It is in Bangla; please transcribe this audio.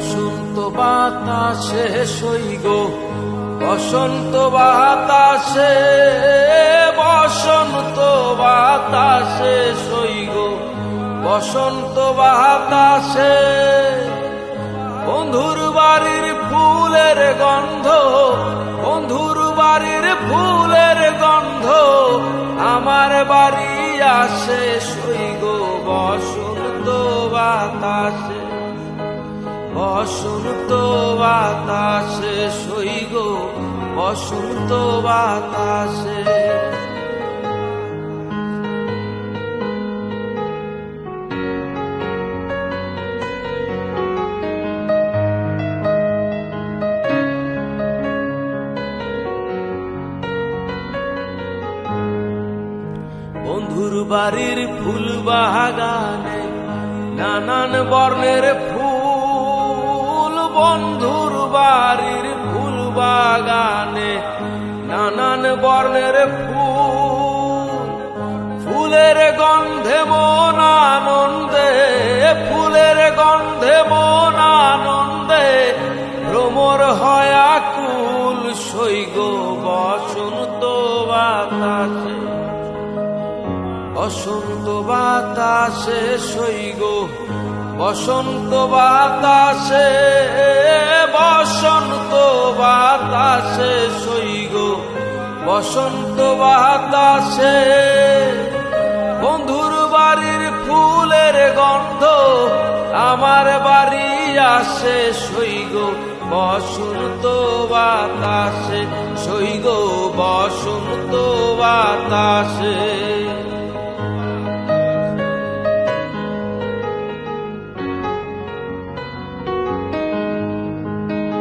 বসন্ত বাতাসে সইগ বসন্ত বাতাসে বসন্ত বাতাসে সইগ বসন্ত বাতাসে বন্ধুর বাড়ির ফুলের গন্ধ বন্ধুর বাড়ির ফুলের গন্ধ আমার বাড়ি আসে সইগ বসন্ত বাতাসে বসন্ত বাতাসে সইগ বসন্ত বাতাসে বন্ধুর বাড়ির ফুল বাগানে নানান বর্ণের ফুল বন্ধুর বাড়ির ফুল বাগানে নানান বর্ণের ফুল ফুলের গন্ধে মন আনন্দে ফুলের গন্ধে মন আনন্দে ভ্রমর হয় আকুল সইগ বসন্ত বাতাসে বসন্ত বাতাসে সইগ বসন্ত বাতাসে বসন্ত বাতাসে সইগ বসন্ত বাতাসে বন্ধুর বাড়ির ফুলের গন্ধ আমার বাড়ি আসে সইগ বসন্ত বাতাসে সইগ বসন্ত বাতাসে